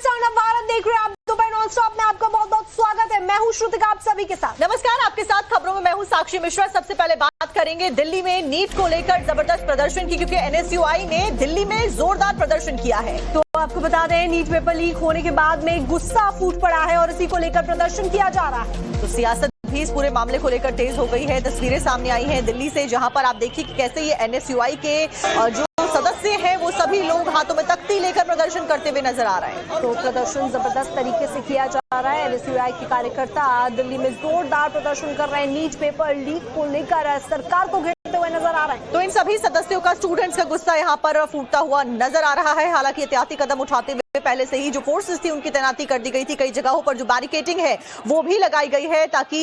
भारत देख रहे हैं आप दोपहर नॉन स्टॉप में। आपका बहुत बहुत स्वागत है। मैं हूं श्रुतिका आप सभी के साथ। नमस्कार, आपके साथ खबरों में मैं हूं साक्षी मिश्रा। सबसे पहले बात करेंगे दिल्ली में नीट को लेकर जबरदस्त प्रदर्शन की, क्योंकि एनएसयूआई ने दिल्ली में जोरदार प्रदर्शन किया है। तो आपको बता दें, नीट पेपर लीक होने के बाद में गुस्सा फूट पड़ा है और इसी को लेकर प्रदर्शन किया जा रहा है। तो सियासत भी इस पूरे मामले को लेकर तेज हो गई है। तस्वीरें सामने आई हैं दिल्ली से, जहां पर आप देखिए कि कैसे ये एनएसयूआई के जो सदस्य हैं वो सभी लोग हाथों में तख्ती लेकर प्रदर्शन करते हुए नजर आ रहे हैं। तो प्रदर्शन जबरदस्त तरीके से किया जा रहा है। एनएसयूआई के कार्यकर्ता दिल्ली में जोरदार प्रदर्शन कर रहे हैं। नीट पेपर लीक को लेकर सरकार को घेरते हुए नजर आ रहे हैं। तो इन सभी सदस्यों का, स्टूडेंट्स का गुस्सा यहाँ पर फूटता हुआ नजर आ रहा है। हालांकि एहतियाती कदम उठाते हुए पहले से ही जो फोर्सेस थी उनकी तैनाती कर दी गई थी। कई जगहों पर जो बैरिकेडिंग है वो भी लगाई गई है, ताकि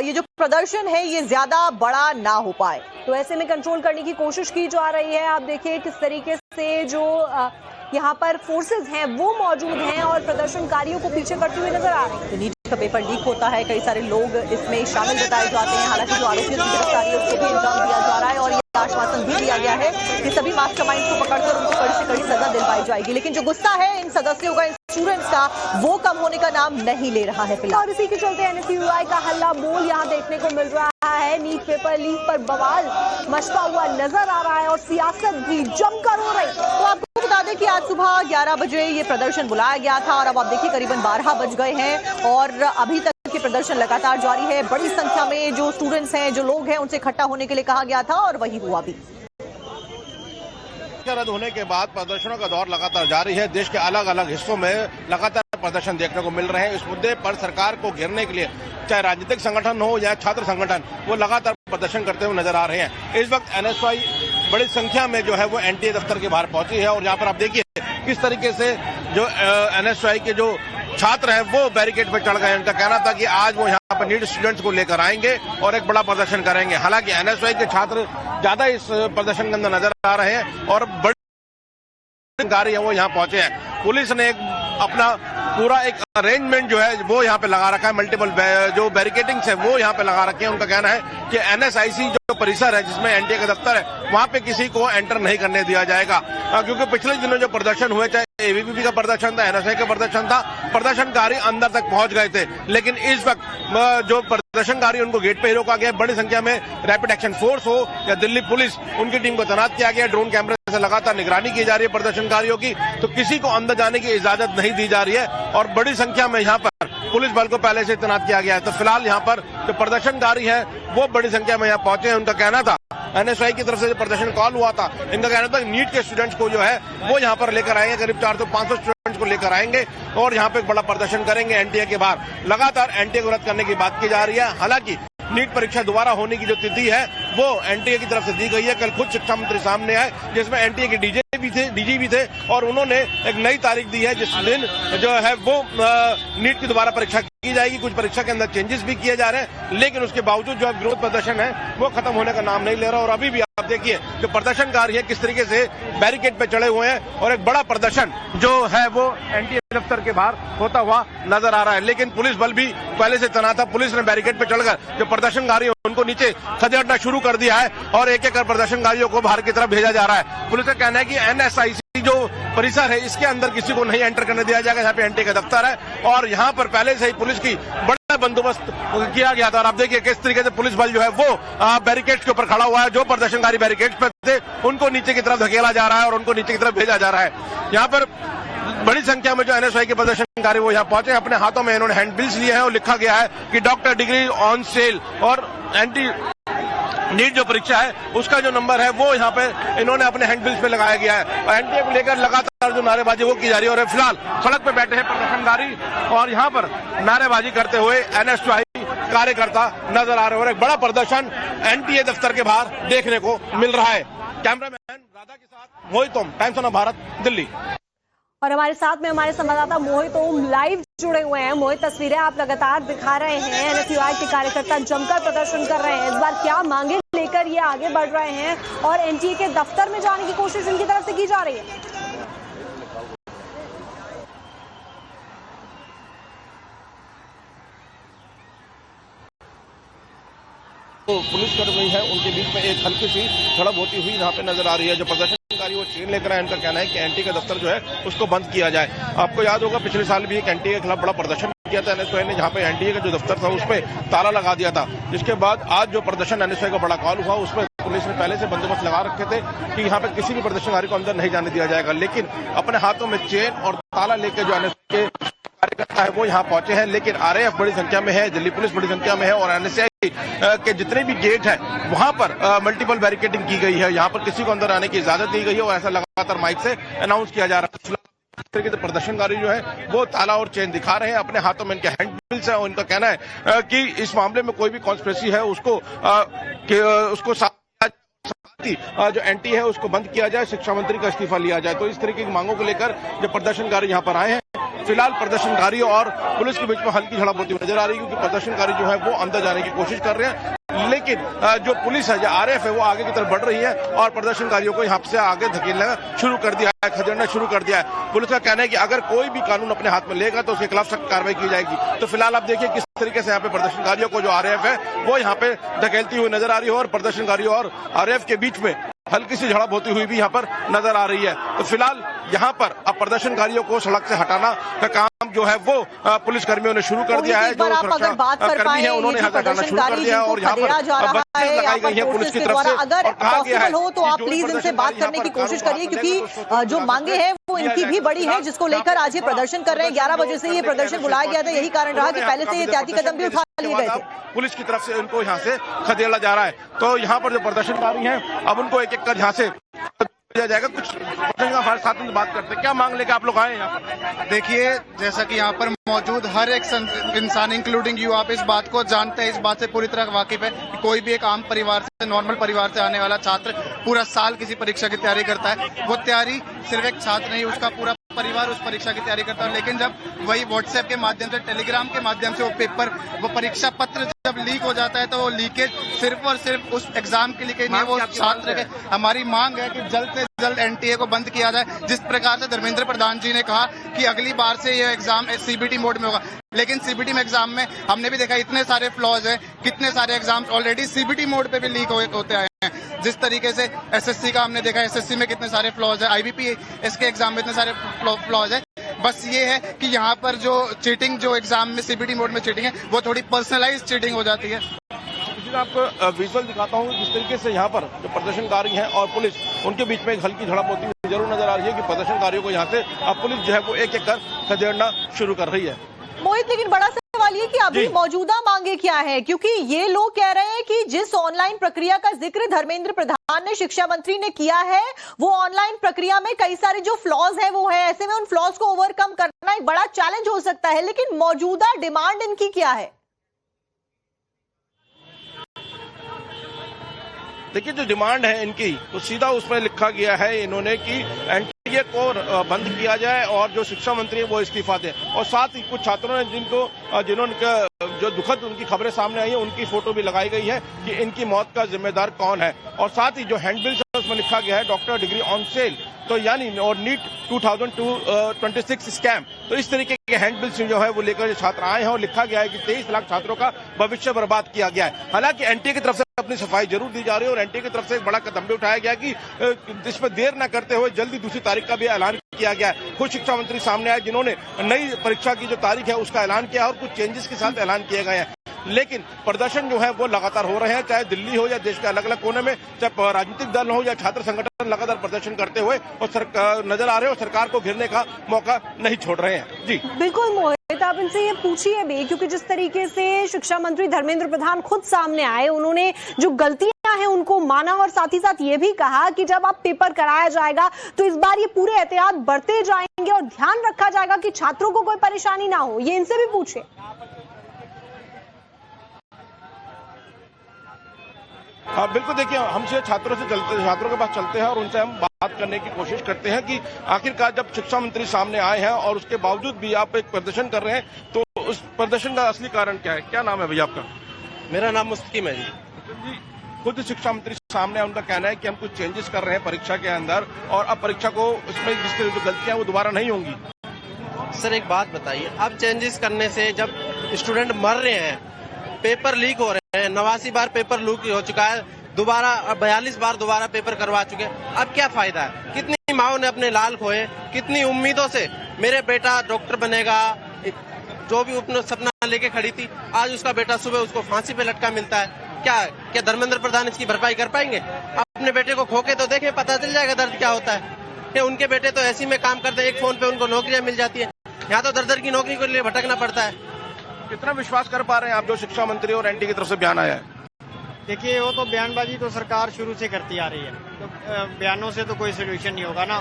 ये जो प्रदर्शन है ये ज्यादा बड़ा ना हो पाए। तो ऐसे में कंट्रोल करने की कोशिश की जा रही है। आप देखिए किस तरीके से जो यहाँ पर फोर्सेस हैं वो मौजूद हैं और प्रदर्शनकारियों को पीछे करते हुए नजर आ रहे हैं। तो नीट का पेपर लीक होता है, कई सारे लोग इसमें शामिल बताए जाते हैं। हालांकि जो आरोपियों की गिरफ्तारी है उसको भी अंजाम दिया जा रहा है और आश्वासन भी दिया गया है कि सभी मास्टरमाइंड्स को पकड़कर उनको कड़ी से कड़ी सजा दिलवाई जाएगी। लेकिन जो गुस्सा है इन सदस्यों का, इन स्टूडेंट्स का, वो कम होने का नाम नहीं ले रहा है फिलहाल। और इसी के चलते एनएसयूआई का हल्ला बोल यहाँ देखने को मिल रहा है। नीट पेपर लीक पर बवाल मचता हुआ नजर आ रहा है और सियासत भी जमकर हो रही। तो आपको बता दें कि आज सुबह 11 बजे ये प्रदर्शन बुलाया गया था और अब आप देखिए करीबन 12 बज गए हैं और अभी तक के प्रदर्शन लगातार जारी है। बड़ी संख्या में जो स्टूडेंट्स हैं, जो लोग हैं, उनसे इकट्ठा होने के लिए कहा गया था और वही हुआ भी। रद्द होने के बाद प्रदर्शनों का दौर लगातार जारी है। देश के अलग अलग हिस्सों में लगातार प्रदर्शन देखने को मिल रहे हैं। इस मुद्दे पर सरकार को घेरने के लिए चाहे राजनीतिक संगठन हो या छात्र संगठन, वो लगातार प्रदर्शन करते हुए नजर आ रहे हैं। इस वक्त एनएसयूआई बड़ी संख्या में जो है वो एनटीए दफ्तर के बाहर पहुंची है और यहाँ पर आप देखिए किस तरीके से जो एनएसयूआई के जो छात्र हैं वो बैरिकेड पर चढ़ गए। उनका कहना था कि आज वो यहाँ पर नीट स्टूडेंट्स को लेकर आएंगे और एक बड़ा प्रदर्शन करेंगे। हालांकि एनएसयूआई के छात्र ज्यादा इस प्रदर्शन के अंदर नजर आ रहे हैं और बड़ी गाड़ी है वो यहाँ पहुंचे हैं। पुलिस ने अपना पूरा एक अरेंजमेंट जो है वो यहाँ पे लगा रखा है। मल्टीपल जो बैरिकेडिंग्स है वो यहाँ पे लगा रखे हैं। उनका कहना है कि एनएसआईसी जो परिसर है जिसमें एनटीए का दफ्तर है वहाँ पे किसी को एंटर नहीं करने दिया जाएगा, क्योंकि पिछले दिनों जो प्रदर्शन हुए, चाहे एबीवीपी का प्रदर्शन था, एनएसआई का प्रदर्शन था, प्रदर्शनकारी अंदर तक पहुंच गए थे। लेकिन इस वक्त जो प्रदर्शनकारी उनको गेट पे ही रोका गया। बड़ी संख्या में रैपिड एक्शन फोर्स हो या दिल्ली पुलिस, उनकी टीम को तैनात किया गया। ड्रोन कैमरे से लगातार निगरानी की जा रही है प्रदर्शनकारियों की। तो किसी को अंदर जाने की इजाजत नहीं दी जा रही है और बड़ी संख्या में यहाँ पर पुलिस बल को पहले से तैनात किया गया है। तो फिलहाल यहाँ पर जो प्रदर्शनकारी है वो बड़ी संख्या में यहाँ पहुंचे हैं। उनका कहना था, एनएसयूआई की तरफ से जो प्रदर्शन कॉल हुआ था, इनका कहना था नीट के स्टूडेंट्स को जो है वो यहाँ पर लेकर आएंगे। करीब 400-500 स्टूडेंट्स को लेकर आएंगे और यहाँ पे एक बड़ा प्रदर्शन करेंगे एनटीए के बाहर। लगातार एनटीए को रद्द करने की बात की जा रही है। हालांकि नीट परीक्षा दोबारा होने की जो तिथि है वो एनटीए की तरफ से दी गई है। कल खुद शिक्षा मंत्री सामने आए जिसमें एनटीए के डीजी भी थे और उन्होंने एक नई तारीख दी है जिस दिन जो है वो नीट की दोबारा परीक्षा की जाएगी। कुछ परीक्षा के अंदर चेंजेस भी किए जा रहे हैं, लेकिन उसके बावजूद जो विरोध प्रदर्शन है वो खत्म होने का नाम नहीं ले रहा। और अभी भी आप देखिए जो प्रदर्शनकारी है किस तरीके से बैरिकेड पे चढ़े हुए हैं और एक बड़ा प्रदर्शन जो है वो एनटीए दफ्तर के बाहर होता हुआ नजर आ रहा है। लेकिन पुलिस बल भी पहले से तैनात था। पुलिस ने बैरिकेड पे चढ़कर जो प्रदर्शनकारी है उनको नीचे खदेड़ना शुरू कर दिया है और एक एक कर प्रदर्शनकारियों को बाहर की तरफ भेजा जा रहा है। पुलिस का कहना है कि एनएसआईसी जो परिसर है इसके अंदर किसी को नहीं एंटर करने दिया जाएगा। यहाँ पे एनटीए का दफ्तर है और यहाँ पर पहले से ही पुलिस की बड़ा बंदोबस्त किया गया था। और आप देखिए किस तरीके से पुलिस बल जो है वो बैरिकेड्स के ऊपर खड़ा हुआ है। जो प्रदर्शनकारी बैरिकेड्स पे थे उनको नीचे की तरफ धकेला जा रहा है और उनको नीचे की तरफ भेजा जा रहा है। यहाँ पर बड़ी संख्या में जो एनएसयूआई के प्रदर्शनकारी वो यहाँ पहुंचे। अपने हाथों में इन्होंने हैंडबिल्स लिए हैं और लिखा गया है कि डॉक्टर डिग्री ऑन सेल और नीट जो परीक्षा है उसका जो नंबर है वो यहाँ पे इन्होंने अपने हैंडबिल्स पे लगाया गया है। और एनटीए को लेकर लगातार जो नारेबाजी वो की जा रही है और फिलहाल सड़क पे बैठे हैं प्रदर्शनकारी और यहाँ पर नारेबाजी करते हुए एनएसयूआई कार्यकर्ता नजर आ रहे हैं और एक बड़ा प्रदर्शन एनटीए दफ्तर के बाहर देखने को मिल रहा है। कैमरामैन राधा के साथ मोहित ओम, टाइम्स ऑफ भारत, दिल्ली। और हमारे साथ में हमारे संवाददाता मोहित ओम लाइव जुड़े हुए हैं। मोहित, तस्वीरें आप लगातार दिखा रहे हैं। एनएसयूआई के कार्यकर्ता जमकर प्रदर्शन कर रहे हैं। इस बार क्या मांगे लेकर ये आगे बढ़ रहे हैं और एनटीए के दफ्तर में जाने की कोशिश इनकी तरफ से की जा रही है? पुलिस कर्मी है उनके बीच में एक हल्की सी झड़प होती हुई यहाँ पे नजर आ रही है। जो प्रदर्शनकारी वो चेन लेकर आए, इनका कहना है कि एनटी का दफ्तर जो है उसको बंद किया जाए। आपको याद होगा पिछले साल भी एक एनटीए के खिलाफ बड़ा प्रदर्शन किया था एनएसयूआई ने, जहाँ पे एनटीए का जो दफ्तर था उस पर ताला लगा दिया था। जिसके बाद आज जो प्रदर्शन एनएसयूआई का बड़ा कॉल हुआ उसमें पुलिस ने पहले से बंदोबस्त लगा रखे थे कि यहाँ पे किसी भी प्रदर्शनकारी को अंदर नहीं जाने दिया जाएगा, लेकिन अपने हाथों में चेन और ताला लेकर जो एनएसयूआई के कार्यकर्ता है वो यहाँ पहुंचे हैं। लेकिन आरएएफ बड़ी संख्या में है, दिल्ली पुलिस बड़ी संख्या में है और एनएसयूआई के जितने भी गेट है वहां पर मल्टीपल बैरिकेडिंग की गई है। यहाँ पर किसी को अंदर आने की इजाजत दी गई है और ऐसा लगातार माइक से अनाउंस किया जा रहा है। इस तरीके से प्रदर्शनकारी जो है वो ताला और चेन दिखा रहे हैं, अपने हाथों में इनके हैंडबिल्स है और इनका कहना है कि इस मामले में कोई भी कॉन्स्पिरेसी है उसको जो एनटी है उसको बंद किया जाए, शिक्षा मंत्री का इस्तीफा लिया जाए। तो इस तरीके की मांगों को लेकर जो प्रदर्शनकारी यहाँ पर आए हैं, फिलहाल प्रदर्शनकारी और पुलिस के बीच में हल्की झड़प होती हुई नजर आ रही है, क्योंकि प्रदर्शनकारी जो है वो अंदर जाने की कोशिश कर रहे हैं, लेकिन जो पुलिस है, जो आरएएफ है, वो आगे की तरफ बढ़ रही है और प्रदर्शनकारियों को यहाँ से आगे धकेलना शुरू कर दिया है, खदेड़ना शुरू कर दिया है। पुलिस का कहना है कि अगर कोई भी कानून अपने हाथ में लेगा तो उसके खिलाफ सख्त कार्रवाई की जाएगी। तो फिलहाल आप देखिए किस तरीके से यहाँ पे प्रदर्शनकारियों को जो आरएएफ है वो यहाँ पे धकेलती हुई नजर आ रही है और प्रदर्शनकारियों और आरएएफ के बीच में हल्की सी झड़प होती हुई भी यहाँ पर नजर आ रही है। तो फिलहाल यहाँ पर अब प्रदर्शनकारियों को सड़क से हटाना का काम जो है वो पुलिस कर्मियों ने शुरू कर दिया है। जो कर्मी है उन्होंने हटाना शुरू कर दिया है और यहाँ पर बत्तियां लगाई गई है पुलिस की तरफ से। अगर पॉसिबल हो तो आप प्लीज इनसे बात करने की कोशिश करिए, क्योंकि जो मांगे हैं वो इनकी भी बड़ी है, जिसको लेकर आज ये प्रदर्शन कर रहे हैं। 11 बजे से ये प्रदर्शन बुलाया गया था, यही कारण रहा कि पहले से ये एहतियाती कदम भी उठा लिए गए थे। पुलिस की तरफ से उनको यहाँ से खदेड़ा जा रहा है। तो यहाँ पर जो प्रदर्शनकारी हैं अब उनको एक एक कर यहाँ से दिया जाएगा। कुछ हमारे साथ में बात करते हैं, क्या मांग लेकर आप लोग आए यहाँ पर? देखिए, जैसा कि यहाँ पर मौजूद हर एक इंसान इंक्लूडिंग यू, आप इस बात को जानते हैं, इस बात से पूरी तरह वाकिफ है कि कोई भी एक आम परिवार से, नॉर्मल परिवार से आने वाला छात्र पूरा साल किसी परीक्षा की तैयारी करता है। वो तैयारी सिर्फ एक छात्र नहीं, उसका पूरा परिवार उस परीक्षा की तैयारी करता है। लेकिन जब वही व्हाट्सएप के माध्यम से, टेलीग्राम के माध्यम से वो परीक्षा पत्र जब लीक हो जाता है तो वो लीकेज सिर्फ और सिर्फ उस एग्जाम के लिए नहीं, वो छात्र के। हमारी मांग है कि जल्द से जल्द एनटीए को बंद किया जाए। जिस प्रकार से धर्मेंद्र प्रधान जी ने कहा कि अगली बार से ये एग्जाम सीबीटी मोड में होगा, लेकिन सीबीटी में एग्जाम में हमने भी देखा इतने सारे फ्लॉज हैं, कितने सारे एग्जाम्स ऑलरेडी सीबीटी मोड पे भी लीक होते आए हैं। जिस तरीके से एसएससी का हमने देखा, एसएससी में कितने सारे फ्लॉज है, आईबीपी इसके एग्जाम में इतने सारे फ्लॉज है। बस ये है कि यहाँ पर जो चीटिंग, जो एग्जाम में सीबीटी मोड में चीटिंग है, वो थोड़ी पर्सनलाइज चीटिंग हो जाती है। आपको विजुअल दिखाता हूँ जिस तरीके से यहाँ पर जो प्रदर्शनकारी हैं और पुलिस, उनके बीच में एक हल्की झड़प होती हुई जरूर नजर आ रही है कि प्रदर्शनकारियों को यहाँ से अब पुलिस जो है वो एक एक कर खदेड़ना शुरू कर रही है। मोहित, लेकिन बड़ा सवाल ये कि अभी मौजूदा मांगे क्या है, क्योंकि ये लोग कह रहे हैं कि जिस ऑनलाइन प्रक्रिया का जिक्र धर्मेंद्र प्रधान ने, शिक्षा मंत्री ने किया है, वो ऑनलाइन प्रक्रिया में कई सारे जो फ्लॉज हैं वो है। ऐसे में उन फ्लॉज को ओवरकम करना एक बड़ा चैलेंज हो सकता है, लेकिन मौजूदा डिमांड इनकी क्या है? देखिए, जो डिमांड है इनकी तो सीधा उसमें लिखा गया है इन्होंने कि एनटीए को बंद किया जाए और जो शिक्षा मंत्री है वो इस्तीफा दें। और साथ ही कुछ छात्रों ने जिन्होंने जो दुखद उनकी खबरें सामने आई है उनकी फोटो भी लगाई गई है कि इनकी मौत का जिम्मेदार कौन है। और साथ ही जो हैंडबिल्स है उसमें लिखा गया है डॉक्टर डिग्री ऑन सेल, तो यानी और नीट 2026 स्कैम। तो इस तरीके के हैंडबिल्स जो है वो लेकर छात्र आए हैं और लिखा गया है कि 23 लाख छात्रों का भविष्य बर्बाद किया गया है। हालांकि एनटीए की तरफ से अपनी सफाई जरूर दी जा रही है और एनटीए की तरफ से एक बड़ा कदम भी उठाया गया कि इसमें देर न करते हुए जल्दी दूसरी तारीख का भी ऐलान किया गया है। खुद शिक्षा मंत्री सामने आए जिन्होंने नई परीक्षा की जो तारीख है उसका ऐलान किया और कुछ चेंजेस के साथ ऐलान किए गए हैं। लेकिन प्रदर्शन जो है वो लगातार हो रहे हैं, चाहे दिल्ली हो या देश के अलग अलग कोने में, चाहे राजनीतिक दल हो या छात्र संगठन लगातार प्रदर्शन करते हुए और नजर आ रहे हैं और सरकार को घेरने का मौका नहीं छोड़ रहे हैं। जी बिल्कुल मोहित, आप इनसे ये पूछिए भी, क्योंकि जिस तरीके से शिक्षा मंत्री धर्मेंद्र प्रधान खुद सामने आए, उन्होंने जो गलतियां हैं उनको माना और साथ ही साथ ये भी कहा कि जब आप पेपर कराया जाएगा तो इस बार ये पूरे एहतियात बरते जाएंगे और ध्यान रखा जाएगा कि छात्रों को कोई परेशानी ना हो। ये इनसे भी पूछे। हाँ बिल्कुल, देखिए हमसे छात्रों के पास चलते हैं और उनसे हम बात करने की कोशिश करते हैं कि आखिरकार जब शिक्षा मंत्री सामने आए हैं और उसके बावजूद भी आप एक प्रदर्शन कर रहे हैं तो उस प्रदर्शन का असली कारण क्या है? क्या नाम है भैया आपका? मेरा नाम मुस्तकीम है जी। खुद शिक्षा मंत्री सामने है, उनका कहना है कि हम कुछ चेंजेस कर रहे हैं परीक्षा के अंदर और अब परीक्षा को इसमें जिस तरह जो गलतियां वो दोबारा नहीं होंगी। सर एक बात बताइए, अब चेंजेस करने से जब स्टूडेंट मर रहे हैं, पेपर लीक हो रहे 89 बार पेपर लीक हो चुका है, दोबारा 42 बार दोबारा पेपर करवा चुके हैं। अब क्या फायदा है? कितनी माओ ने अपने लाल खोए, कितनी उम्मीदों से मेरे बेटा डॉक्टर बनेगा, जो भी अपना सपना लेके खड़ी थी, आज उसका बेटा सुबह उसको फांसी पे लटका मिलता है। क्या धर्मेंद्र प्रधान इसकी भरपाई कर पाएंगे? अपने बेटे को खोके तो देखें, पता चल जाएगा दर्द क्या होता है। कि उनके बेटे तो ऐसी में काम करते हैं, एक फोन पे उनको नौकरियां मिल जाती है, यहाँ तो दर की नौकरी के लिए भटकना पड़ता है। कितना विश्वास कर पा रहे हैं आप जो शिक्षा मंत्री और एनटी की तरफ से बयान आया है? देखिए, वो तो बयानबाजी तो सरकार शुरू से करती आ रही है, तो बयानों से तो कोई सोल्यूशन नहीं होगा ना।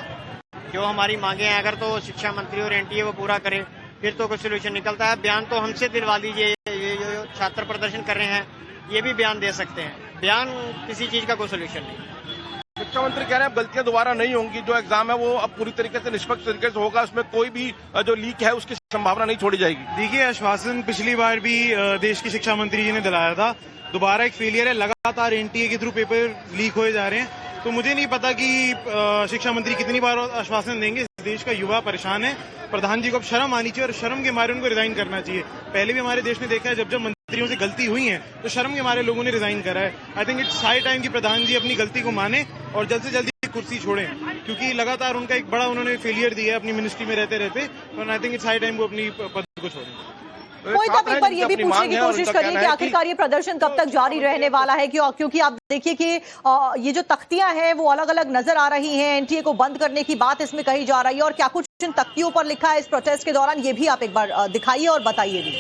जो हमारी मांगे हैं, अगर तो शिक्षा मंत्री और एनटीए वो पूरा करे, फिर तो कोई सोल्यूशन निकलता है। बयान तो हमसे दिलवा दीजिए, ये जो छात्र प्रदर्शन कर रहे हैं ये भी बयान दे सकते हैं, बयान किसी चीज का कोई सोल्यूशन नहीं। शिक्षा मंत्री कह रहे हैं गलतियां दोबारा नहीं होंगी, जो एग्जाम है वो अब पूरी तरीके से निष्पक्ष तरीके से होगा, उसमें कोई भी जो लीक है उसकी संभावना नहीं छोड़ी जाएगी। देखिए, आश्वासन पिछली बार भी देश के शिक्षा मंत्री जी ने दिलाया था, दोबारा एक फेलियर है। लगातार एनटीए के थ्रू पेपर लीक होए जा रहे हैं, तो मुझे नहीं पता कि शिक्षा मंत्री कितनी बार आश्वासन देंगे। देश का युवा परेशान है, प्रधान जी को अब शर्म आनी चाहिए और शर्म के मारे उनको रिजाइन करना चाहिए। पहले भी हमारे देश ने देखा है, जब जब मंत्रियों से गलती हुई है तो शर्म के मारे लोगों ने रिजाइन करा है। I think it's high time कि प्रधान जी अपनी गलती को माने और जल्द से जल्दी कुर्सी छोड़ें, क्योंकि लगातार उनका एक बड़ा उन्होंने फेलियर दिया है अपनी मिनिस्ट्री में रहते रहते। I think it's high time वो अपनी पद को छोड़ें। मोहित, आप एक बार ये भी पूछने की कोशिश करिए कि आखिरकार ये प्रदर्शन कब तक जारी रहने वाला है, क्योंकि आप देखिए कि ये जो तख्तियां हैं वो अलग अलग नजर आ रही हैं। एनटीए को बंद करने की बात इसमें कही जा रही है, और क्या कुछ इन तख्तियों पर लिखा है इस प्रोटेस्ट के दौरान, ये भी आप एक बार दिखाइए और बताइए भी।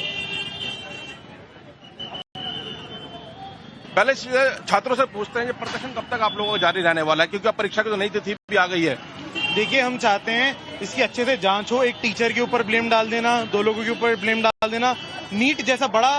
पहले छात्रों से पूछते हैं कि प्रदर्शन कब तक आप लोगों को जारी रहने वाला है, क्योंकि अब परीक्षा की तो नई तिथि भी आ गई है। देखिए, हम चाहते हैं इसकी अच्छे से जांच हो। एक टीचर के ऊपर ब्लेम डाल देना, 2 लोगों के ऊपर ब्लेम डाल देना, नीट जैसा बड़ा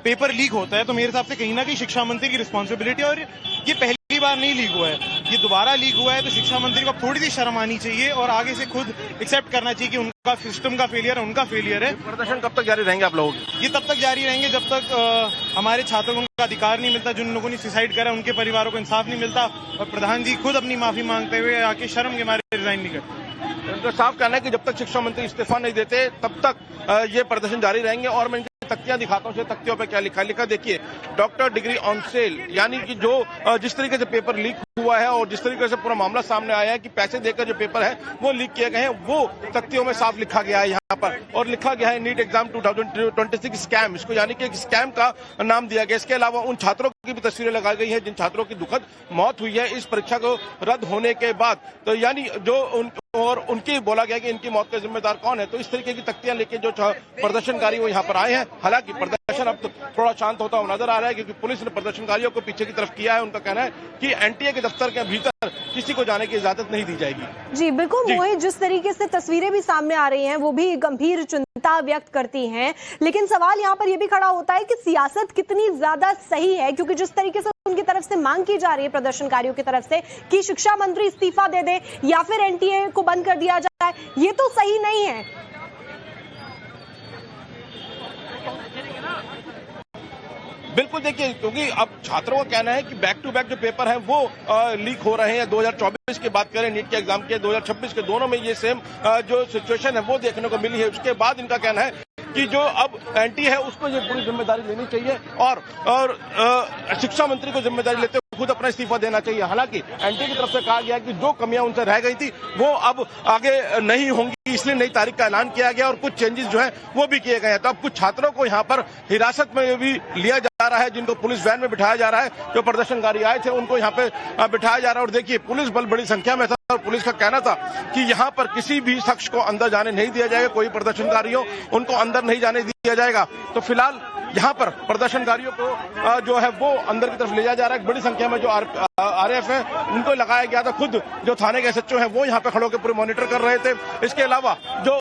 पेपर लीक होता है तो मेरे हिसाब से कहीं ना कहीं शिक्षा मंत्री की रिस्पॉन्सिबिलिटी, और ये पहली बार नहीं लीक हुआ है, ये दोबारा लीक हुआ है, तो शिक्षा मंत्री को थोड़ी सी शर्म आनी चाहिए और आगे से खुद एक्सेप्ट करना चाहिए कि उनका सिस्टम का फेलियर है, उनका फेलियर है। प्रदर्शन कब तक जारी रहेंगे आप लोगों के? ये तब तक जारी रहेंगे जब तक हमारे छात्रों को उनका अधिकार नहीं मिलता, जिन लोगों ने सुसाइड करा उनके परिवारों को इंसाफ नहीं मिलता, और प्रधान जी खुद अपनी माफी मांगते हुए आके शर्म के मारे रिजाइन नहीं करते। उनका साफ कहना है कि जब तक शिक्षा मंत्री इस्तीफा नहीं देते तब तक ये प्रदर्शन जारी रहेंगे। और मैं तख्तियां दिखाता हूँ, तख्तियों पे क्या लिखा देखिए, डॉक्टर डिग्री ऑन सेल, यानी कि जो जिस तरीके से पेपर लीक हुआ है और जिस तरीके से पूरा मामला सामने आया है कि पैसे देकर जो पेपर है वो लीक किए गए हैं, वो तख्तियों में साफ लिखा गया है यहाँ पर। और लिखा गया है नीट एग्जाम 2026 स्कैम, इसको यानी कि एक स्कैम का नाम दिया गया। इसके अलावा उन छात्रों की भी तस्वीरें लगाई गई है जिन छात्रों की दुखद मौत हुई है इस परीक्षा को रद्द होने के बाद, तो यानी जो और उनकी बोला गया कि इनकी मौत का जिम्मेदार कौन है। तो इस तरीके की तख्तियां लेके जो प्रदर्शनकारी वो यहाँ पर आए हैं। हालांकि प्रदर्शन अब तो थोड़ा शांत होता हुआ नजर आ रहा है, क्योंकि पुलिस ने प्रदर्शनकारियों को पीछे की तरफ किया है। उनका कहना है कि एनटीए के दफ्तर के भीतर किसी को जाने की इजाजत नहीं दी जाएगी। जी बिल्कुल मोहित, जिस तरीके से तस्वीरें भी सामने आ रही हैं वो भी गंभीर चिंता व्यक्त करती हैं, लेकिन सवाल यहाँ पर यह भी खड़ा होता है कि सियासत कितनी ज्यादा सही है, क्योंकि जिस तरीके से उनकी तरफ से मांग की जा रही है प्रदर्शनकारियों की तरफ से कि शिक्षा मंत्री इस्तीफा दे दे या फिर एनटीए को बंद कर दिया जाए, ये तो सही नहीं है। बिल्कुल, देखिए, क्योंकि अब छात्रों का कहना है कि बैक टू बैक जो पेपर हैं वो लीक हो रहे हैं। 2024 की बात करें नीट के एग्जाम के, 2026 के, दोनों में ये सेम जो सिचुएशन है वो देखने को मिली है। उसके बाद इनका कहना है कि जो अब एनटीए है उसको ये पूरी जिम्मेदारी लेनी चाहिए और शिक्षा मंत्री को जिम्मेदारी लेते हुए खुद अपना इस्तीफा देना चाहिए। हालांकि एनटीए की तरफ से कहा गया कि जो कमियां उनसे रह गई थी वो अब आगे नहीं होंगी, इसलिए नई तारीख का ऐलान किया गया और कुछ चेंजेस जो है वो भी किए गए हैं। तो अब कुछ छात्रों को यहाँ पर हिरासत में भी लिया जा रहा है, जिनको पुलिस वैन में बिठाया जा रहा है। जो प्रदर्शनकारी आए थे उनको यहाँ पे बिठाया जा रहा है। और देखिए, पुलिस बल बड़ी संख्या में था और पुलिस का कहना था कि यहाँ पर किसी भी शख्स को अंदर जाने नहीं दिया जाएगा, कोई प्रदर्शनकारी हो उनको अंदर नहीं जाने दिया जाएगा। तो फिलहाल यहाँ पर प्रदर्शनकारियों को जो है वो अंदर की तरफ ले जाया जा रहा है। बड़ी संख्या में जो आरएएफ है उनको लगाया गया था। खुद जो थाने के एसएचओ हैं वो यहाँ पे खड़े होकर पूरे मॉनिटर कर रहे थे। इसके अलावा जो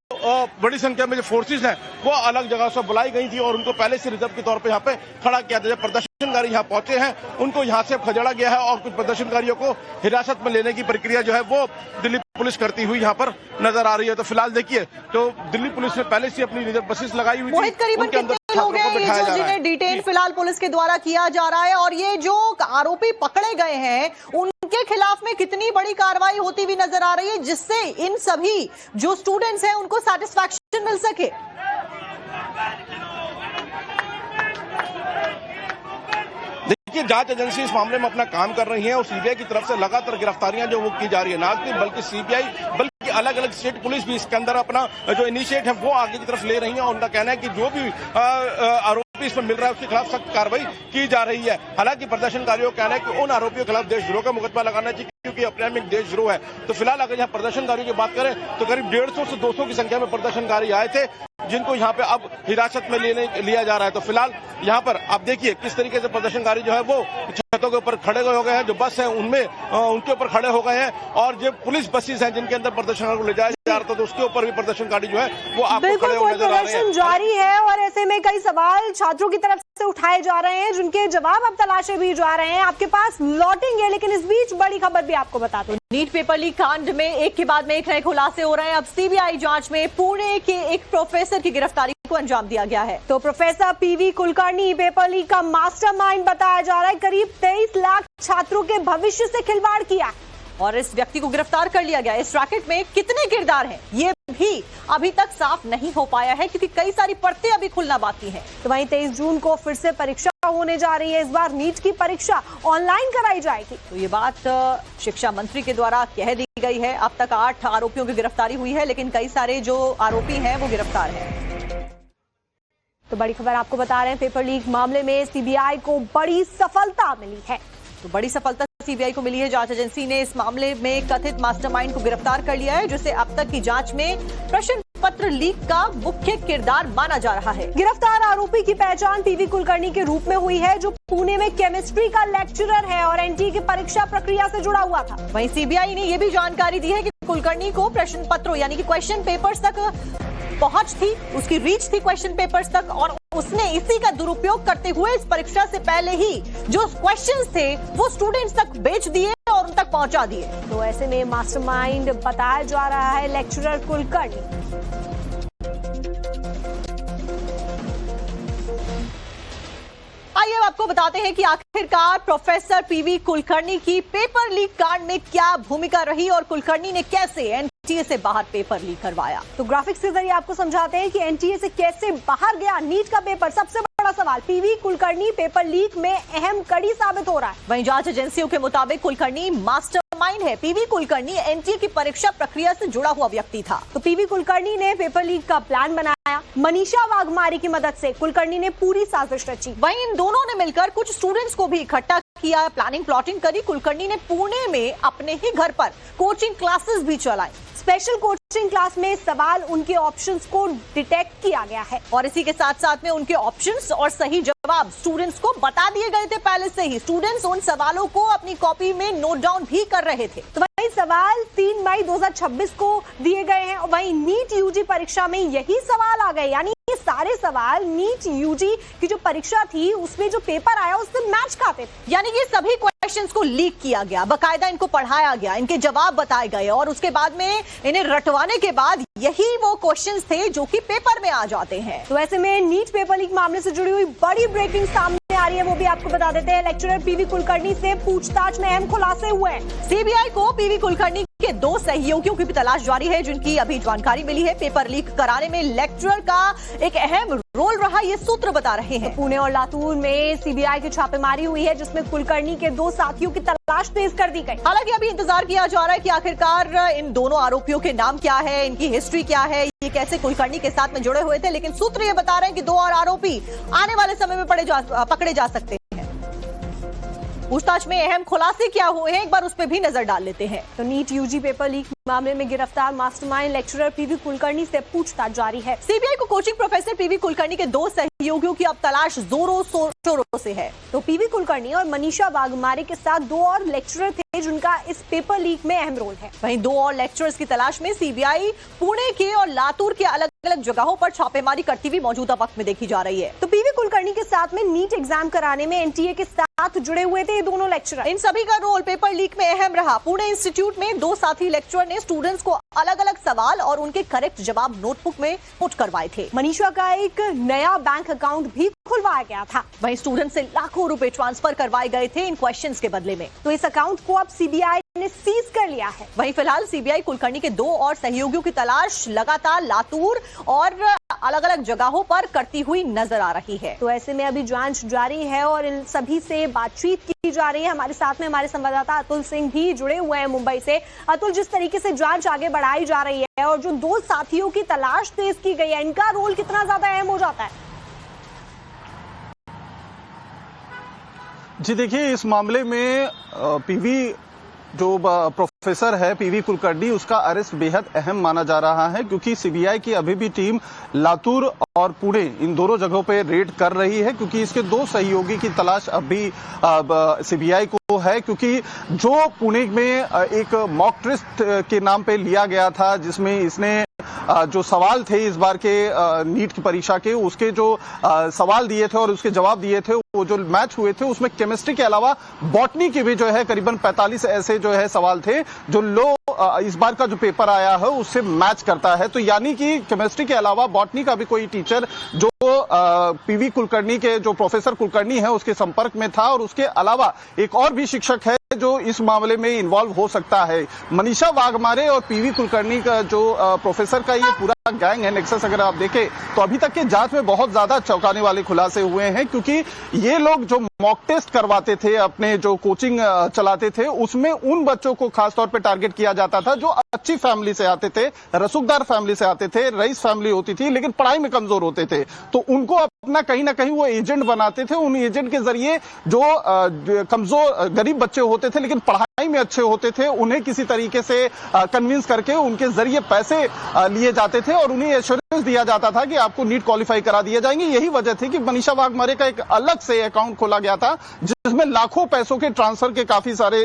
बड़ी संख्या में जो फोर्सेस हैं वो अलग जगह से बुलाई गई थी और उनको पहले से रिजर्व के तौर पे यहाँ पे खड़ा किया था। जब प्रदर्शनकारी यहाँ पहुंचे हैं उनको यहाँ से खदेड़ा गया है और कुछ प्रदर्शनकारियों को हिरासत में लेने की प्रक्रिया जो है वो दिल्ली पुलिस करती हुई यहाँ पर नजर आ रही है। तो फिलहाल देखिए, तो दिल्ली पुलिस ने पहले से अपनी रिजर्व बसेस लगाई हुई थी। करीबन कितने लोग हैं ये जो जिन्हें डिटेन फिलहाल पुलिस के द्वारा किया जा रहा है, और ये जो आरोपी पकड़े गए हैं उनके खिलाफ में कितनी बड़ी कार्रवाई होती हुई नजर आ रही है जिससे इन सभी जो स्टूडेंट्स हैं उनको सैटिस्फैक्शन मिल सके? देखिए, जांच एजेंसी इस मामले में अपना काम कर रही है और सीबीआई की तरफ से लगातार गिरफ्तारियां जो वो की जा रही है, ना सिर्फ बल्कि सीबीआई बल्कि अलग अलग स्टेट पुलिस भी इसके अंदर अपना जो इनिशिएट है वो आगे की तरफ ले रही है और उनका कहना है कि जो भी आरोपी इसमें मिल रहा है उसके खिलाफ सख्त कार्रवाई की जा रही है। हालांकि प्रदर्शनकारियों का कहना है कि उन आरोपियों के खिलाफ देशद्रोह का मुकदमा लगाना चाहिए, क्योंकि अपने में एक देशद्रोह है। तो फिलहाल अगर यहाँ प्रदर्शनकारियों की बात करें तो करीब 150 से 200 की संख्या में प्रदर्शनकारी आए थे, जिनको यहाँ पे अब हिरासत में लिया जा रहा है। तो फिलहाल यहाँ पर आप देखिए किस तरीके से प्रदर्शनकारी जो है वो छतों के ऊपर खड़े हो गए हैं, जो बस है उनमें उनके ऊपर खड़े हो गए हैं और जो पुलिस बसेस हैं जिनके अंदर प्रदर्शनकारियों को ले जाया जा रहा था तो उसके ऊपर भी प्रदर्शनकारी जो है वो आपको बिल्कुल खड़े हुए नजर आ रहे हैं। प्रदर्शन जारी है और ऐसे में कई सवाल छात्रों की तरफ से उठाए जा रहे हैं, जिनके जवाब अब तलाशे भी जा रहे हैं, आपके पास लौटेंगे। लेकिन इस बीच बड़ी खबर भी आपको बता दूं, नीट पेपर लीक कांड में एक के बाद में एक नए खुलासे हो रहे हैं। अब सीबीआई जांच में पुणे के एक प्रोफेसर की गिरफ्तारी को अंजाम दिया गया है। तो professor PV Kulkarni paper leak का मास्टरमाइंड बताया जा रहा है। करीब 23 लाख छात्रों के भविष्य से खिलवाड़ किया और इस व्यक्ति को गिरफ्तार कर लिया गया। इस रैकेट में कितने किरदार हैं ये भी अभी तक साफ नहीं हो पाया है, क्योंकि कई सारी परतें अभी खुलना बाकी हैं। तो वहीं 23 जून को फिर से परीक्षा होने जा रही है। इस बार नीट की परीक्षा ऑनलाइन कराई जाएगी। तो ये बात शिक्षा मंत्री के द्वारा कह दी गई है। अब तक 8 आरोपियों की गिरफ्तारी हुई है, लेकिन कई सारे जो आरोपी हैं वो गिरफ्तार हैं। तो बड़ी खबर आपको बता रहे हैं, पेपर लीक मामले में सीबीआई को बड़ी सफलता मिली है। तो बड़ी सफलता सीबीआई को मिली है। जांच एजेंसी ने इस मामले में कथित मास्टरमाइंड को गिरफ्तार कर लिया है, जिसे अब तक की जांच में प्रश्न पत्र लीक का मुख्य किरदार माना जा रहा है। गिरफ्तार आरोपी की पहचान पीवी कुलकर्णी के रूप में हुई है, जो पुणे में केमिस्ट्री का लेक्चरर है और एनटीए की परीक्षा प्रक्रिया से जुड़ा हुआ था। वहीं सीबीआई ने यह भी जानकारी दी है कि कुलकर्णी को प्रश्न पत्रों यानी कि क्वेश्चन पेपर्स तक पहुंच थी, उसकी रीच थी क्वेश्चन पेपर्स तक, और उसने इसी का दुरुपयोग करते हुए इस परीक्षा से पहले ही जो क्वेश्चंस थे वो स्टूडेंट्स तक बेच दिए और उन तक पहुंचा दिए। तो ऐसे में मास्टरमाइंड बताया जा रहा है लेक्चरर कुलकर्णी। आइए आपको बताते हैं कि आखिरकार प्रोफेसर पीवी कुलकर्णी की पेपर लीक कांड में क्या भूमिका रही और कुलकर्णी ने कैसे एनटीए से बाहर पेपर लीक करवाया। तो ग्राफिक्स के जरिए आपको समझाते हैं कि एनटीए से कैसे बाहर गया नीट का पेपर। सबसे बड़ा सवाल, पीवी कुलकर्णी पेपर लीक में अहम कड़ी साबित हो रहा है। वहीं जांच एजेंसियों के मुताबिक कुलकर्णी मास्टरमाइंड है। पीवी कुलकर्णी एनटीए की परीक्षा प्रक्रिया से जुड़ा हुआ व्यक्ति था। तो पीवी कुलकर्णी ने पेपर लीक का प्लान बनाया। मनीषा वाघमारे की मदद से कुलकर्णी ने पूरी साजिश रची। वहीं इन दोनों ने मिलकर कुछ स्टूडेंट्स को भी इकट्ठा किया, प्लानिंग प्लॉटिंग करी। कुलकर्णी ने पुणे में अपने ही घर पर कोचिंग क्लासेस भी चलाई। स्पेशल कोचिंग क्लास में सवाल उनके ऑप्शंस को डिटेक्ट किया गया है और इसी के साथ साथ में उनके ऑप्शंस और सही जवाब स्टूडेंट्स को बता दिए गए थे पहले से ही। स्टूडेंट्स उन सवालों को अपनी कॉपी में नोट डाउन भी कर रहे थे। तो वही सवाल 3 मई 2026 को दिए गए हैं और वहीं नीट यूजी परीक्षा में यही सवाल आ गए, यानी ये सारे सवाल नीट यूजी की जो परीक्षा थी उसमें जो पेपर आया उससे मैच खाते थे। यानी ये सभी क्वेश्चंस को लीक किया गया, बकायदा इनको पढ़ाया गया, इनके जवाब बताए गए और उसके बाद में इन्हें रटवाने के बाद यही वो क्वेश्चंस थे जो कि पेपर में आ जाते हैं। तो ऐसे में नीट पेपर लीक मामले से जुड़ी हुई बड़ी ब्रेकिंग सामने आ रही है, वो भी आपको बता देते हैं। लेक्चरर पीवी कुलकर्णी से पूछताछ में अहम खुलासे हुए हैं। सीबीआई को पीवी कुलकर्णी के 2 सहयोगियों की भी तलाश जारी है, जिनकी अभी जानकारी मिली है। पेपर लीक कराने में लेक्चरर का एक अहम रोल रहा, ये सूत्र बता रहे हैं। तो पुणे और लातूर में सीबीआई की छापेमारी हुई है, जिसमें कुलकर्णी के 2 साथियों की तलाश तेज कर दी गई। हालांकि अभी इंतजार किया जा रहा है कि आखिरकार इन दोनों आरोपियों के नाम क्या है, इनकी हिस्ट्री क्या है, ये कैसे कुलकर्णी के साथ में जुड़े हुए थे। लेकिन सूत्र ये बता रहे हैं कि 2 और आरोपी आने वाले समय में पकड़े जा सकते हैं। पूछताछ में अहम खुलासे क्या हुए हैं, एक बार उस पर भी नजर डाल लेते हैं। तो नीट यूजी पेपर लीक मामले में गिरफ्तार मास्टरमाइंड लेक्चरर पीवी कुलकर्णी से पूछताछ जारी है। सीबीआई को कोचिंग प्रोफेसर पीवी कुलकर्णी के 2 सहयोगियों की अब तलाश जोरों शोरों से है। तो पीवी कुलकर्णी और मनीषा वाघमारे के साथ 2 और लेक्चरर थे, जिनका इस पेपर लीक में अहम रोल है। वहीं 2 और लेक्चरर्स की तलाश में सीबीआई पुणे के और लातूर के अलग अलग जगहों पर छापेमारी करती हुई मौजूदा वक्त में देखी जा रही है। तो पीवी कुलकर्णी के साथ में नीट एग्जाम कराने में एनटीए के साथ जुड़े हुए थे ये दोनों लेक्चरर। इन सभी का रोल पेपर लीक में अहम रहा। पुणे इंस्टीट्यूट में 2 साथी लेक्चरर ने स्टूडेंट्स को अलग अलग सवाल और उनके करेक्ट जवाब नोटबुक में पुट करवाए थे। मनीषा का एक नया बैंक अकाउंट भी खुलवाया गया था। वहीं स्टूडेंट से लाखों रुपए ट्रांसफर करवाए गए थे इन क्वेश्चंस के बदले में। तो इस अकाउंट को अब सीबीआई ने सीज कर लिया है। वहीं फिलहाल सीबीआई कुलकर्णी के 2 और सहयोगियों की तलाश लगातार लातूर और अलग अलग जगहों पर करती हुई नजर आ रही है। तो ऐसे में अभी जांच जारी है और इन सभी से बातचीत की जा रही है। हमारे साथ में हमारे संवाददाता अतुल सिंह भी जुड़े हुए हैं मुंबई से। अतुल, जिस तरीके से जांच आगे बढ़ाई जा रही है और जो 2 साथियों की तलाश तेज की गई है, इनका रोल कितना ज्यादा अहम हो जाता है? जी देखिए, इस मामले में पीवी जो प्रोफेसर है पीवी कुलकर्णी, उसका अरेस्ट बेहद अहम माना जा रहा है, क्योंकि सीबीआई की अभी भी टीम लातूर और पुणे इन दोनों जगहों पे रेड कर रही है, क्योंकि इसके 2 सहयोगी की तलाश अभी सीबीआई को है। क्योंकि जो पुणे में एक मॉक टेस्ट के नाम पे लिया गया था, जिसमें इसने जो सवाल थे इस बार के नीट की परीक्षा के, उसके जो सवाल दिए थे और उसके जवाब दिए थे, वो जो मैच हुए थे उसमें केमिस्ट्री के अलावा बॉटनी के भी जो है करीबन 45 ऐसे जो है सवाल थे जो इस बार का जो पेपर आया है उससे मैच करता है। तो यानी कि केमिस्ट्री के अलावा बॉटनी का भी कोई टीचर जो पीवी कुलकर्णी के जो प्रोफेसर कुलकर्णी है उसके संपर्क में था, और उसके अलावा एक और भी शिक्षक है जो इस मामले में इन्वॉल्व हो सकता है। मनीषा वाघमारे और पीवी कुलकर्णी का जो प्रोफेसर का ये पूरा गैंग है, नेक्सस, अगर आप देखें तो अभी तक के जांच में बहुत ज्यादा चौंकाने वाले खुलासे हुए हैं, क्योंकि ये लोग जो मॉक टेस्ट करवाते थे, अपने जो कोचिंग चलाते थे, उसमें उन बच्चों को खासतौर पे टारगेट किया जाता था जो अच्छी फैमिली से आते थे, रसूखदार फैमिली से आते थे, रईस फैमिली होती थी, लेकिन पढ़ाई में कमजोर होते थे। तो उनको अपना कहीं ना कहीं वो एजेंट बनाते थे। उन एजेंट के जरिए जो कमजोर गरीब बच्चे होते थे लेकिन पढ़ाई में अच्छे होते थे, उन्हें किसी तरीके से कन्विंस करके उनके जरिए पैसे लिए जाते थे और उन्हें एश्योरेंस दिया जाता था कि आपको नीट क्वालिफाई करा दिए जाएंगे। यही वजह थी कि मनीषा वाघमारे का एक अलग से अकाउंट खोला गया था, जिसमें लाखों पैसों के ट्रांसफर के काफी सारे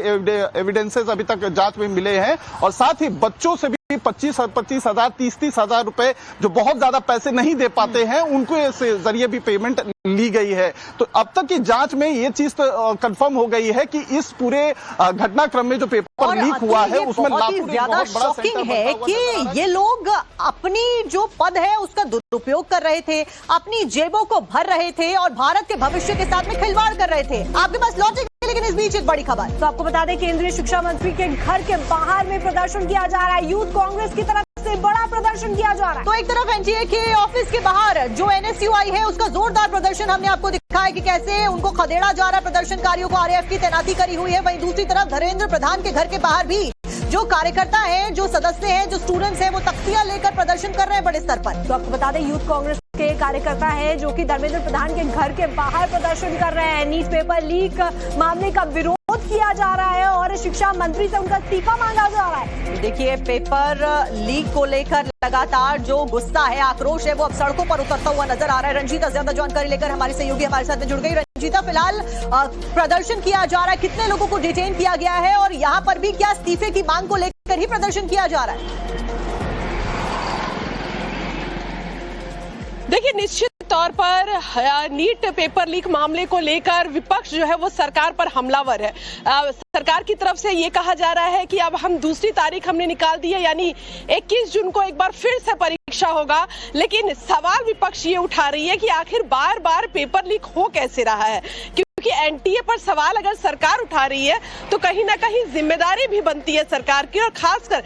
एविडेंसेस अभी तक जांच में मिले हैं, और साथ ही बच्चों से भी 25,000 30,000 रुपए जो बहुत ज्यादा पैसे नहीं दे पाते हैं, उनको इस जरिए भी पेमेंट ली गई है। तो अब तक की जांच में ये चीज तो कंफर्म हो गई है कि इस पूरे घटनाक्रम में जो पेपर लीक हुआ है उसमें लाखों ज्यादा शॉकिंग है कि ये लोग अपनी जो पद है उसका दुरुपयोग कर रहे थे, अपनी जेबों को भर रहे थे और भारत के भविष्य के साथ में खिलवाड़ कर रहे थे। आपके पास लॉजिक, लेकिन इस बीच एक बड़ी खबर तो आपको बता दें, केंद्रीय शिक्षा मंत्री के घर के बाहर में प्रदर्शन किया जा रहा है। यूथ कांग्रेस की तरफ से बड़ा प्रदर्शन किया जा रहा है। तो एक तरफ एनटीए के ऑफिस के बाहर जो एनएसयूआई है उसका जोरदार प्रदर्शन हमने आपको दिखाया कि कैसे उनको खदेड़ा जा रहा है, प्रदर्शनकारियों को आरएएफ की तैनाती करी हुई है। वहीं दूसरी तरफ धर्मेंद्र प्रधान के घर के बाहर भी जो कार्यकर्ता हैं, जो सदस्य हैं, जो स्टूडेंट्स हैं, वो तख्तियां लेकर प्रदर्शन कर रहे हैं बड़े स्तर पर। तो आपको बता दें, यूथ कांग्रेस के कार्यकर्ता है जो कि धर्मेंद्र प्रधान के घर के बाहर प्रदर्शन कर रहे हैं। नीट पेपर लीक मामले का विरोध किया जा रहा है और शिक्षा मंत्री से उनका इस्तीफा मांगा जा रहा है। देखिए, पेपर लीक को लेकर लगातार जो गुस्सा है, आक्रोश है, वो अब सड़कों पर उतरता हुआ नजर आ रहा है। रंजीता ज्यादा जानकारी लेकर हमारी सहयोगी हमारे साथ जुड़ गई। रंजीता, फिलहाल प्रदर्शन किया जा रहा है, कितने लोगों को डिटेन किया गया है और यहाँ पर भी क्या इस्तीफे की मांग को लेकर ही प्रदर्शन किया जा रहा है? देखिए, निश्चित तौर पर नीट पेपर लीक मामले को लेकर विपक्ष जो है वो सरकार पर हमलावर है। सरकार की तरफ से ये कहा जा रहा है कि अब हम दूसरी तारीख हमने निकाल दी है, यानी 21 जून को एक बार फिर से परीक्षा होगा। लेकिन सवाल विपक्ष ये उठा रही है कि आखिर बार बार पेपर लीक हो कैसे रहा है, क्योंकि एनटीए पर सवाल अगर सरकार उठा रही है तो कहीं ना कहीं जिम्मेदारी भी बनती है सरकार की, और खासकर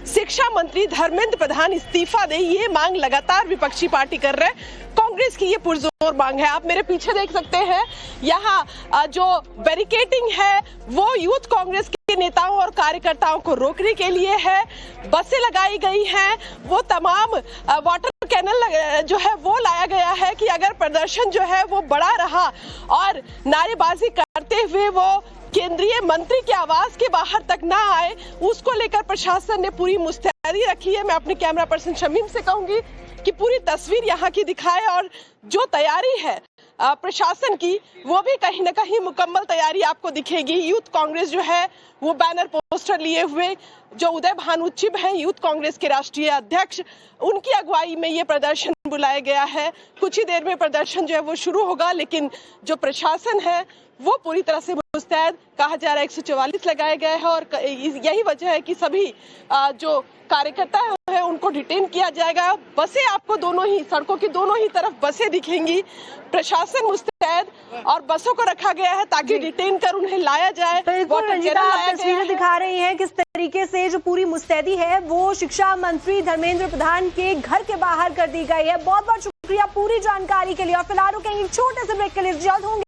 शिक्षा मंत्री धर्मेंद्र प्रधान इस्तीफा दे, ये मांग लगातार विपक्षी पार्टी कर रहे हैं। कांग्रेस की ये पुरजोर मांग है। आप मेरे पीछे देख सकते हैं, यहाँ जो बैरिकेडिंग है वो यूथ कांग्रेस के नेताओं और कार्यकर्ताओं को रोकने के लिए है। बसें लगाई गई हैं, वो तमाम वाटर कैनल जो है वो लाया गया है कि अगर प्रदर्शन जो है वो बड़ा रहा और नारेबाजी करते हुए वो केंद्रीय मंत्री के आवास के बाहर तक ना आए, उसको लेकर प्रशासन ने पूरी मुस्तैदी रखी है। मैं अपने कैमरा पर्सन शमीम से कहूंगी कि पूरी तस्वीर यहाँ की दिखाए, और जो तैयारी है प्रशासन की वो भी कहीं ना कहीं मुकम्मल तैयारी आपको दिखेगी। यूथ कांग्रेस जो है वो बैनर पोस्टर लिए हुए, जो उदय भानु चिब हैं यूथ कांग्रेस के राष्ट्रीय अध्यक्ष, उनकी अगुवाई में ये प्रदर्शन बुलाया गया है। कुछ ही देर में प्रदर्शन जो है वो शुरू होगा, लेकिन जो प्रशासन है वो पूरी तरह से मुस्तैद, कहा जा रहा है 144 लगाया गया है, और यही वजह है कि सभी जो कार्यकर्ता है उनको डिटेन किया जाएगा। बसें आपको दोनों ही सड़कों की दोनों ही तरफ बसें दिखेंगी। प्रशासन मुस्तैद मुस्तैद और बसों को रखा गया है ताकि डिटेन कर उन्हें लाया जाए। बिल्कुल रंजीता, आप तस्वीरें दिखा रही हैं किस तरीके से जो पूरी मुस्तैदी है वो शिक्षा मंत्री धर्मेंद्र प्रधान के घर के बाहर कर दी गई है। बहुत बहुत शुक्रिया पूरी जानकारी के लिए और फिलहाल रुकेंगे छोटे से ब्रेक के लिए, जल्द होंगे